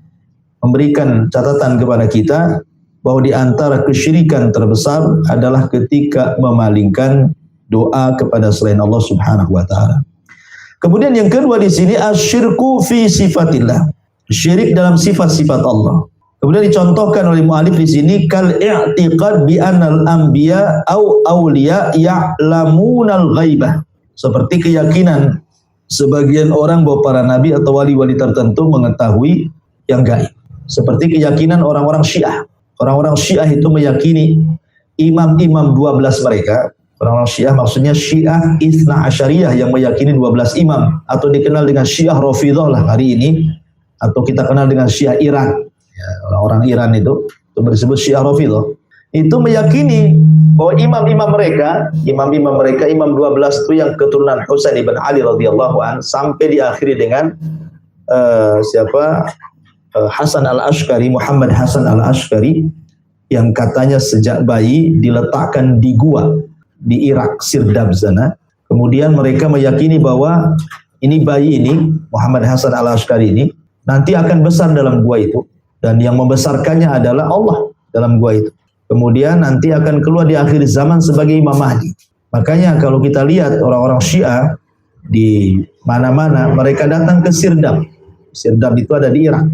memberikan catatan kepada kita bahwa di antara kesyirikan terbesar adalah ketika memalingkan doa kepada selain Allah Subhanahu wa taala. Kemudian yang kedua di sini asyirku fi sifatillah. Syirik dalam sifat-sifat Allah. Kemudian dicontohkan oleh mu'alif di sini kal i'tiqad bi anal anbiya au auliya ya'lamunal ghaibah. Seperti keyakinan sebagian orang bahwa para nabi atau wali-wali tertentu mengetahui yang gaib. Seperti keyakinan orang-orang Syiah. Orang-orang Syiah itu meyakini imam-imam 12 mereka. Orang-orang Syiah maksudnya Syiah Itsna Asyariyah yang meyakini 12 imam. Atau dikenal dengan Syiah Rafidhah lah hari ini. Atau kita kenal dengan Syiah Iran. Ya, orang-orang Iran itu disebut Syiah Rafidhah. Itu meyakini bahwa imam-imam mereka, imam 12 itu yang keturunan Husain ibn Ali radhiyallahu an, sampai diakhiri dengan Hasan al-Ashqari, Muhammad Hasan al-Ashqari, yang katanya sejak bayi diletakkan di gua di Irak, Sirdab sana. Kemudian mereka meyakini bahwa ini bayi ini, Muhammad Hasan al-Ashqari ini, nanti akan besar dalam gua itu. Dan yang membesarkannya adalah Allah dalam gua itu. Kemudian nanti akan keluar di akhir zaman sebagai Imam Mahdi. Makanya kalau kita lihat orang-orang Syiah di mana-mana, mereka datang ke Sirdab. Sirdab itu ada di Irak,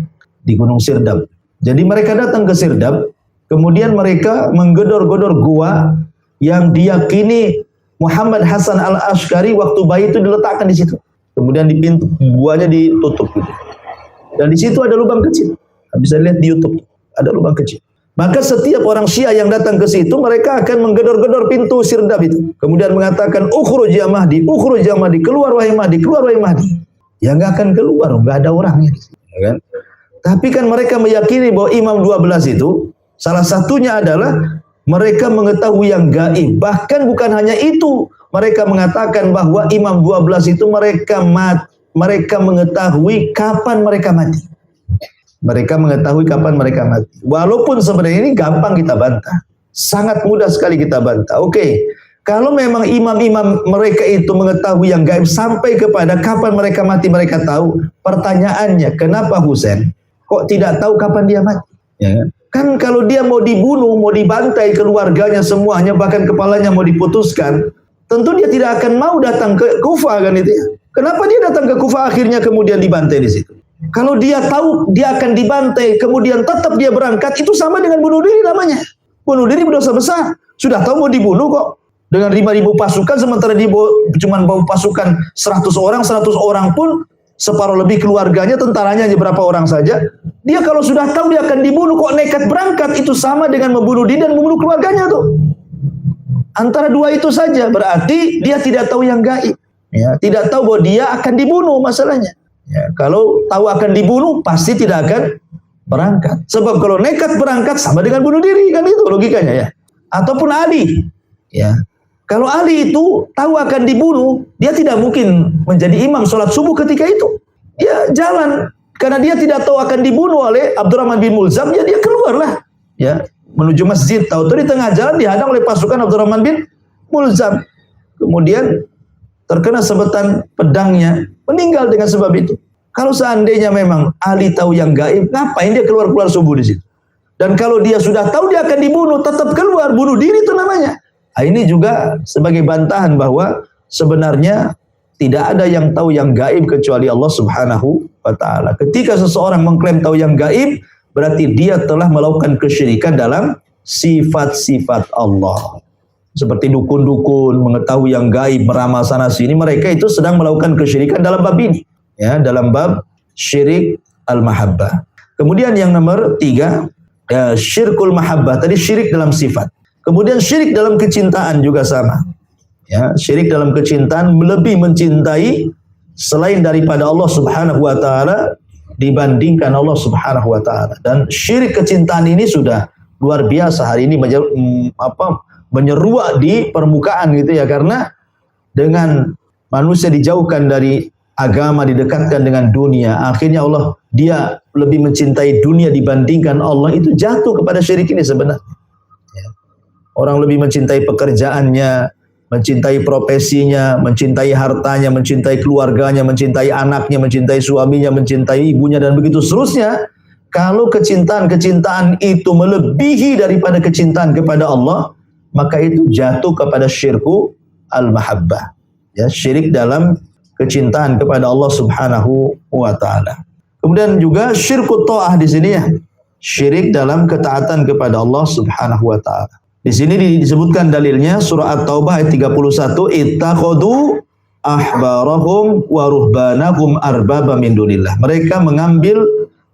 di Gunung Sirdab. Jadi mereka datang ke Sirdab, kemudian mereka menggedor-gedor gua yang diyakini Muhammad Hasan al-Ashqari waktu bayi itu diletakkan di situ. Kemudian di pintu guanya ditutup gitu. Dan di situ ada lubang kecil. Bisa lihat di YouTube, ada lubang kecil. Maka setiap orang Syiah yang datang ke situ, mereka akan menggedor-gedor pintu Sirdab itu. Kemudian mengatakan, "Ukhruj ya Mahdi, ukhruj ya Mahdi, keluar wahai Mahdi, keluar wahai Mahdi." Ya nggak akan keluar, nggak ada orangnya, ya kan? Tapi kan mereka meyakini bahwa imam 12 itu salah satunya adalah Mereka mengetahui yang gaib. Bahkan bukan hanya itu, mereka mengatakan bahwa Imam 12 itu mereka mengetahui kapan mereka mati. Mereka mengetahui kapan mereka mati. Walaupun sebenarnya ini gampang kita bantah. Sangat mudah sekali kita bantah. Oke, kalau memang imam-imam mereka itu mengetahui yang gaib sampai kepada kapan mereka mati mereka tahu. Pertanyaannya, kenapa Husain kok tidak tahu kapan dia mati? Ya. Kan kalau dia mau dibunuh, mau dibantai keluarganya semuanya, bahkan kepalanya mau diputuskan, tentu dia tidak akan mau datang ke Kufah kan itu ya. Kenapa dia datang ke Kufah akhirnya kemudian dibantai di situ? Kalau dia tahu dia akan dibantai, kemudian tetap dia berangkat, itu sama dengan bunuh diri namanya. Bunuh diri berdosa besar. Sudah tahu mau dibunuh kok. Dengan 5.000 pasukan, sementara dia cuma bawa pasukan 100 orang pun, separuh lebih keluarganya, tentaranya hanya berapa orang saja. Dia kalau sudah tahu dia akan dibunuh, kok nekat berangkat, itu sama dengan membunuh diri dan membunuh keluarganya tuh. Antara dua itu saja, berarti dia tidak tahu yang gaib. Ya, tidak tahu bahwa dia akan dibunuh masalahnya. Ya, kalau tahu akan dibunuh, pasti tidak akan berangkat. Sebab kalau nekat berangkat sama dengan bunuh diri, kan itu logikanya ya. Ataupun Ali, ya. Kalau Ali itu tahu akan dibunuh, dia tidak mungkin menjadi imam sholat subuh ketika itu. Dia jalan, karena dia tidak tahu akan dibunuh oleh Abdurrahman bin Mulzam, ya dia keluarlah, ya, menuju masjid. Tahu-tahu di tengah jalan dihadang oleh pasukan Abdurrahman bin Mulzam. Kemudian terkena sabetan pedangnya, meninggal dengan sebab itu. Kalau seandainya memang Ali tahu yang gaib, ngapain dia keluar subuh di situ? Dan kalau dia sudah tahu dia akan dibunuh, tetap keluar, bunuh diri itu namanya. Nah, ini juga sebagai bantahan bahwa sebenarnya tidak ada yang tahu yang gaib kecuali Allah Subhanahu wa Ta'ala. Ketika seseorang mengklaim tahu yang gaib, berarti dia telah melakukan kesyirikan dalam sifat-sifat Allah. Seperti dukun-dukun, mengetahui yang gaib, meramal sana sini, mereka itu sedang melakukan kesyirikan dalam bab ini, ya, dalam bab syirik al-mahabbah. Kemudian yang nomor 3, ya, syirkul mahabbah, tadi syirik dalam sifat. Kemudian syirik dalam kecintaan juga sama. Ya, syirik dalam kecintaan lebih mencintai selain daripada Allah Subhanahu wa Ta'ala dibandingkan Allah Subhanahu wa Ta'ala. Dan syirik kecintaan ini sudah luar biasa hari ini menyeruak di permukaan gitu ya, karena dengan manusia dijauhkan dari agama, didekatkan dengan dunia, akhirnya dia lebih mencintai dunia dibandingkan Allah, itu jatuh kepada syirik ini sebenarnya. Ya. Orang lebih mencintai pekerjaannya, mencintai profesinya, mencintai hartanya, mencintai keluarganya, mencintai anaknya, mencintai suaminya, mencintai ibunya, dan begitu seterusnya. Kalau kecintaan itu melebihi daripada kecintaan kepada Allah, maka itu jatuh kepada syirku al-mahabbah. Ya, syirik dalam kecintaan kepada Allah Subhanahu wa Ta'ala. Kemudian juga syirku ta'ah di sini ya. Syirik dalam ketaatan kepada Allah Subhanahu wa Ta'ala. Di sini disebutkan dalilnya surah At-Taubah ayat 31, ittakhadhu ahbarahum wa ruhbanahum arbaba min dunillah. Mereka mengambil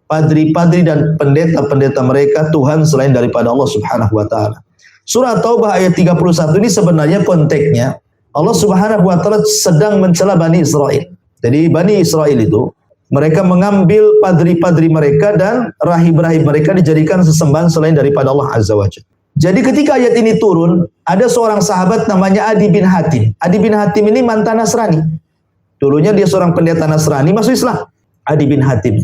padri-padri dan pendeta-pendeta mereka Tuhan selain daripada Allah Subhanahu wa Ta'ala. Surah Taubah ayat 31 ini sebenarnya konteksnya Allah Subhanahu wa Ta'ala sedang mencela Bani Israel. Jadi Bani Israel itu mereka mengambil padri-padri mereka dan rahib-rahib mereka dijadikan sesembahan selain daripada Allah Azza wa Jalla. Jadi ketika ayat ini turun, ada seorang sahabat namanya Adi bin Hatim. Adi bin Hatim ini mantan Nasrani. Dulunya dia seorang pendeta Nasrani, masuk Islam. Adi bin Hatim.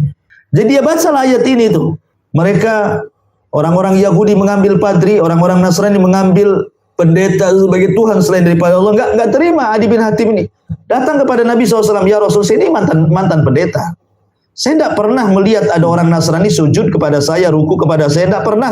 Jadi dia baca ayat ini tuh. Mereka orang-orang Yahudi mengambil padri, orang-orang Nasrani mengambil pendeta sebagai Tuhan selain daripada Allah. Enggak terima Adi bin Hatim ini. Datang kepada Nabi SAW, ya Rasul, saya ini mantan pendeta. Saya tidak pernah melihat ada orang Nasrani sujud kepada saya, ruku kepada saya. Tidak pernah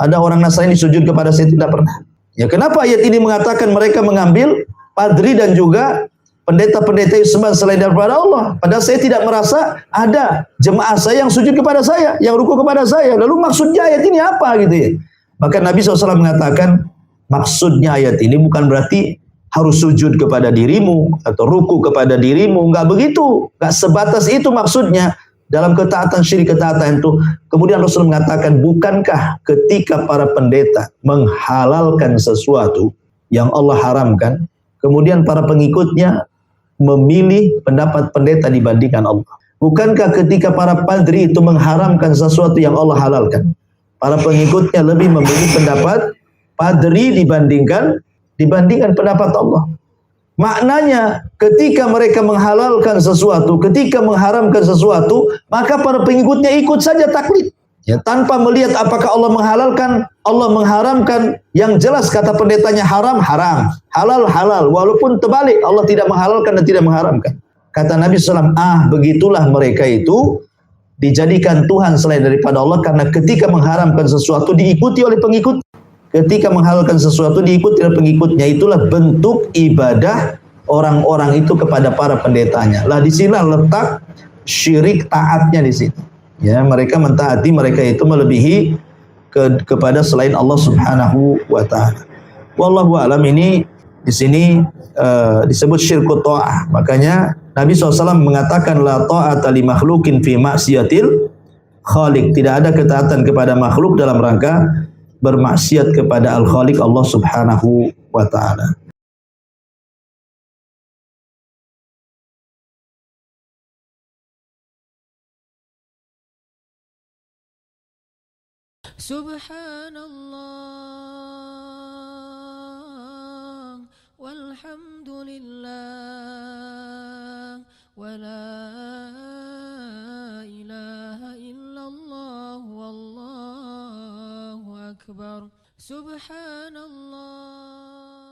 ada orang Nasrani sujud kepada saya, tidak pernah. Ya, kenapa ayat ini mengatakan mereka mengambil padri dan juga pendeta-pendeta yang sembah selain daripada Allah? Padahal saya tidak merasa ada jemaah saya yang sujud kepada saya, yang ruku kepada saya. Lalu maksudnya ayat ini apa gitu ya? Maka Nabi SAW mengatakan, maksudnya ayat ini bukan berarti harus sujud kepada dirimu atau ruku kepada dirimu. Enggak begitu. Enggak sebatas itu maksudnya. Dalam ketaatan, syirik ketaatan itu. Kemudian Rasul mengatakan, bukankah ketika para pendeta menghalalkan sesuatu yang Allah haramkan, kemudian para pengikutnya memilih pendapat pendeta dibandingkan Allah? Bukankah ketika para padri itu mengharamkan sesuatu yang Allah halalkan, para pengikutnya lebih memilih pendapat Fadri dibandingkan pendapat Allah. Maknanya ketika mereka menghalalkan sesuatu, ketika mengharamkan sesuatu, maka para pengikutnya ikut saja taklid. Ya, tanpa melihat apakah Allah menghalalkan, Allah mengharamkan. Yang jelas kata pendetanya haram, haram, halal, halal. Walaupun terbalik, Allah tidak menghalalkan dan tidak mengharamkan. Kata Nabi SAW, begitulah mereka itu dijadikan Tuhan selain daripada Allah, karena ketika mengharamkan sesuatu diikuti oleh pengikut. Ketika menghalalkan sesuatu diikuti oleh pengikutnya. Itulah bentuk ibadah orang-orang itu kepada para pendetanya. Lah di sinilah letak syirik taatnya di situ. Ya, mereka mentaati, mereka itu melebihi kepada selain Allah Subhanahu wa taala. Wallahu a'lam. Ini di sini disebut syirkut ta'ah. Makanya Nabi SAW mengatakan la ta'ata li makhlukin fi maksiatil khaliq. Tidak ada ketaatan kepada makhluk dalam rangka bermaksiat kepada Al-Khaliq Allah Subhanahu wa taala. Subhanallah walhamdulillah wala ilaha illallah wallahu akbar. Subhanallah.